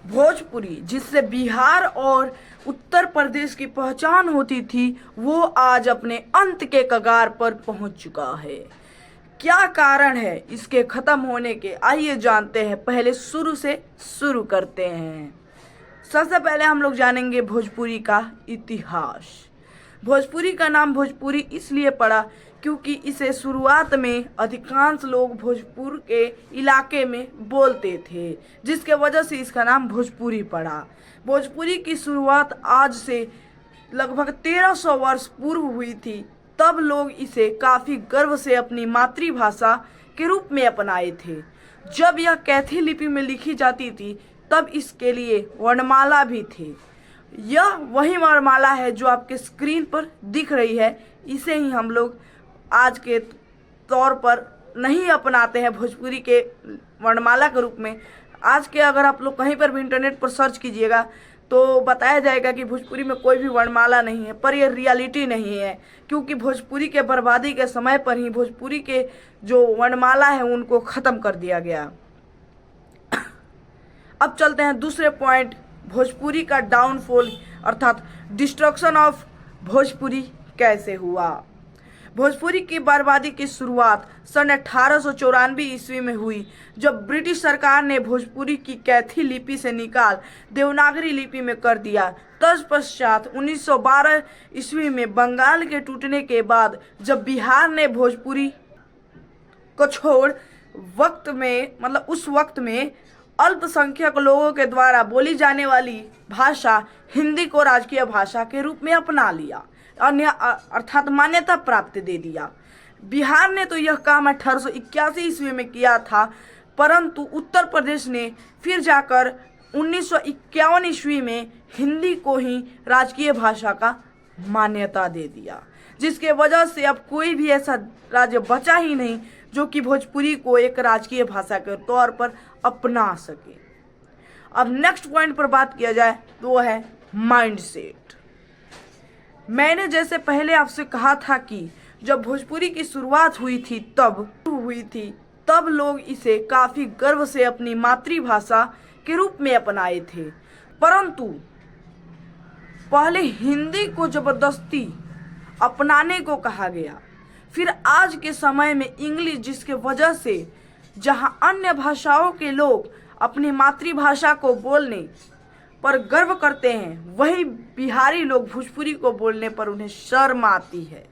भोजपुरी जिससे बिहार और उत्तर प्रदेश की पहचान होती थी, वो आज अपने अंत के कगार पर पहुंच चुका है। क्या कारण है इसके खत्म होने के, आइए जानते हैं। पहले शुरू से शुरू करते हैं। सबसे पहले हम लोग जानेंगे भोजपुरी का इतिहास। भोजपुरी का नाम भोजपुरी इसलिए पड़ा क्योंकि इसे शुरुआत में अधिकांश लोग भोजपुर के इलाके में बोलते थे, जिसके वजह से इसका नाम भोजपुरी पड़ा। भोजपुरी की शुरुआत आज से लगभग 1300 वर्ष पूर्व हुई थी। तब लोग इसे काफ़ी गर्व से अपनी मातृभाषा के रूप में अपनाए थे। जब यह कैथी लिपि में लिखी जाती थी तब इसके लिए वर्णमाला भी थी। यह वही वर्णमाला है जो आपके स्क्रीन पर दिख रही है। इसे ही हम लोग आज के तौर पर नहीं अपनाते हैं भोजपुरी के वर्णमाला के रूप में। आज के अगर आप लोग कहीं पर भी इंटरनेट पर सर्च कीजिएगा तो बताया जाएगा कि भोजपुरी में कोई भी वर्णमाला नहीं है, पर यह रियलिटी नहीं है, क्योंकि भोजपुरी के बर्बादी के समय पर ही भोजपुरी के जो वर्णमाला है उनको ख़त्म कर दिया गया। अब चलते हैं दूसरे पॉइंट, भोजपुरी का डाउनफॉल अर्थात डिस्ट्रक्शन ऑफ भोजपुरी कैसे हुआ। भोजपुरी की बर्बादी की शुरुआत सन 1894 ईस्वी में हुई, जब ब्रिटिश सरकार ने भोजपुरी की कैथी लिपि से निकाल देवनागरी लिपि में कर दिया। तत्पश्चात 1912 ईस्वी में बंगाल के टूटने के बाद जब बिहार ने भोजपुरी को छोड़ उस वक्त में अल्पसंख्यक लोगों के द्वारा बोली जाने वाली भाषा हिंदी को राजकीय भाषा के रूप में अपना लिया, अर्थात मान्यता प्राप्त दे दिया। बिहार ने तो यह काम 1881 ईस्वी में किया था, परंतु उत्तर प्रदेश ने फिर जाकर 1951 ईस्वी में हिंदी को ही राजकीय भाषा का मान्यता दे दिया, जिसके वजह से अब कोई भी ऐसा राज्य बचा ही नहीं जो कि भोजपुरी को एक राजकीय भाषा के तौर पर अपना सके। अब नेक्स्ट पॉइंट पर बात किया जाए तो वो है माइंडसेट। मैंने जैसे पहले आपसे कहा था कि जब भोजपुरी की शुरुआत हुई थी तब लोग इसे काफ़ी गर्व से अपनी मातृभाषा के रूप में अपनाए थे, परंतु पहले हिंदी को जबरदस्ती अपनाने को कहा गया। फिर आज के समय में इंग्लिश, जिसके वजह से जहां अन्य भाषाओं के लोग अपनी मातृभाषा को बोलने पर गर्व करते हैं, वही बिहारी लोग भोजपुरी को बोलने पर उन्हें शर्म आती है।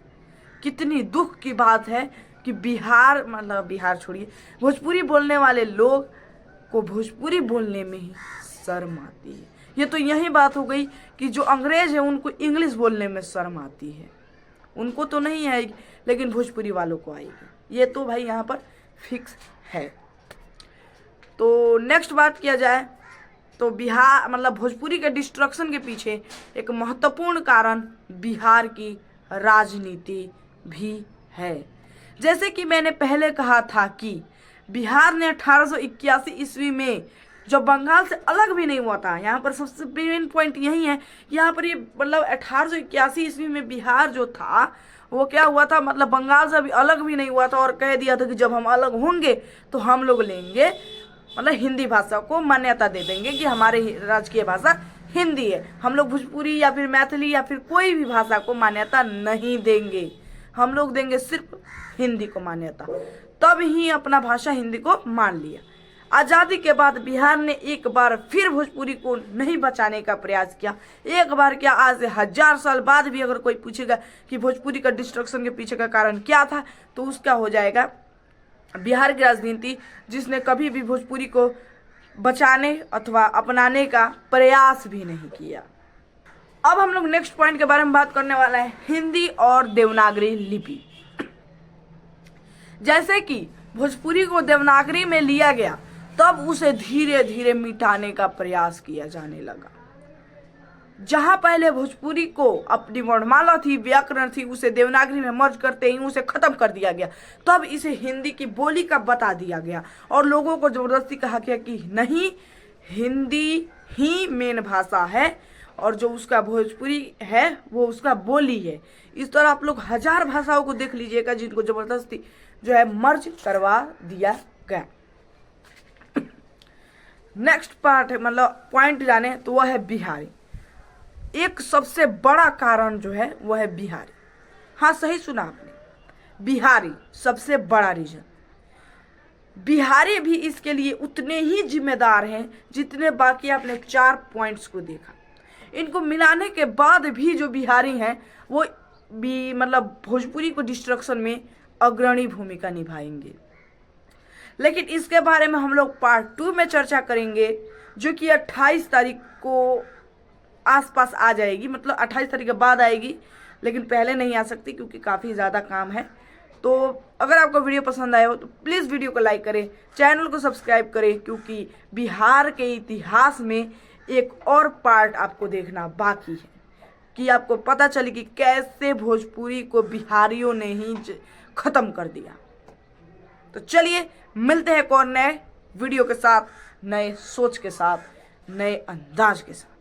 कितनी दुख की बात है कि बिहार छोड़िए, भोजपुरी बोलने वाले लोग को भोजपुरी बोलने में ही शर्म आती है। ये तो यही बात हो गई कि जो अंग्रेज है उनको इंग्लिश बोलने में शर्म आती है। उनको तो नहीं आएगी, लेकिन भोजपुरी वालों को आएगी। ये तो भाई यहाँ पर फिक्स है। तो नेक्स्ट बात किया जाए तो भोजपुरी के डिस्ट्रक्शन के पीछे एक महत्वपूर्ण कारण बिहार की राजनीति भी है। जैसे कि मैंने पहले कहा था कि बिहार ने 1881 ईस्वी में जब बंगाल से अलग भी नहीं हुआ था, यहाँ पर सबसे मेन पॉइंट यही है, यहाँ पर ये 1881 ईस्वी में बिहार जो था वो क्या हुआ था, बंगाल से अभी अलग भी नहीं हुआ था, और कह दिया था कि जब हम अलग होंगे तो हम लोग लेंगे हिंदी भाषा को मान्यता दे देंगे कि हमारे राजकीय भाषा हिंदी है। हम लोग भोजपुरी या फिर मैथिली या फिर कोई भी भाषा को मान्यता नहीं देंगे, हम लोग देंगे सिर्फ हिंदी को मान्यता। तब ही अपना भाषा हिंदी को मान लिया। आज़ादी के बाद बिहार ने एक बार फिर भोजपुरी को नहीं बचाने का प्रयास किया। एक बार क्या, आज से 1000 साल बाद भी अगर कोई पूछेगा कि भोजपुरी का डिस्ट्रक्शन के पीछे का कारण क्या था, तो उसका हो जाएगा बिहार की राजनीति, जिसने कभी भी भोजपुरी को बचाने अथवा अपनाने का प्रयास भी नहीं किया। अब हम लोग नेक्स्ट पॉइंट के बारे में बात करने वाला है, हिंदी और देवनागरी लिपि। जैसे कि भोजपुरी को देवनागरी में लिया गया, तब उसे धीरे धीरे मिटाने का प्रयास किया जाने लगा। जहां पहले भोजपुरी को अपनी वर्णमाला थी, व्याकरण थी, उसे देवनागरी में मर्ज करते ही उसे खत्म कर दिया गया। तब इसे हिंदी की बोली का बता दिया गया और लोगों को जबरदस्ती कहा गया कि नहीं, हिंदी ही मेन भाषा है और जो उसका भोजपुरी है वो उसका बोली है। इस तरह आप लोग 1000 भाषाओं को देख लीजिएगा जिनको जबरदस्ती जो है मर्ज करवा दिया गया। नेक्स्ट पार्ट है, मतलब पॉइंट जाने तो वह है बिहारी। एक सबसे बड़ा कारण जो है वह है बिहारी। हाँ, सही सुना आपने, बिहारी सबसे बड़ा रीजन। बिहारी भी इसके लिए उतने ही जिम्मेदार हैं जितने बाकी आपने 4 पॉइंट्स को देखा। इनको मिलाने के बाद भी जो बिहारी हैं वो भी मतलब भोजपुरी को डिस्ट्रक्शन में अग्रणी भूमिका निभाएंगे। लेकिन इसके बारे में हम लोग पार्ट 2 में चर्चा करेंगे, जो कि 28 तारीख को आसपास आ जाएगी, मतलब 28 तारीख के बाद आएगी, लेकिन पहले नहीं आ सकती क्योंकि काफ़ी ज़्यादा काम है। तो अगर आपको वीडियो पसंद आया हो तो प्लीज़ वीडियो को लाइक करें, चैनल को सब्सक्राइब करें, क्योंकि बिहार के इतिहास में एक और पार्ट आपको देखना बाकी है कि आपको पता चले कि कैसे भोजपुरी को बिहारियों ने ही ख़त्म कर दिया। तो चलिए मिलते हैं एक और नए वीडियो के साथ, नए सोच के साथ, नए अंदाज के साथ।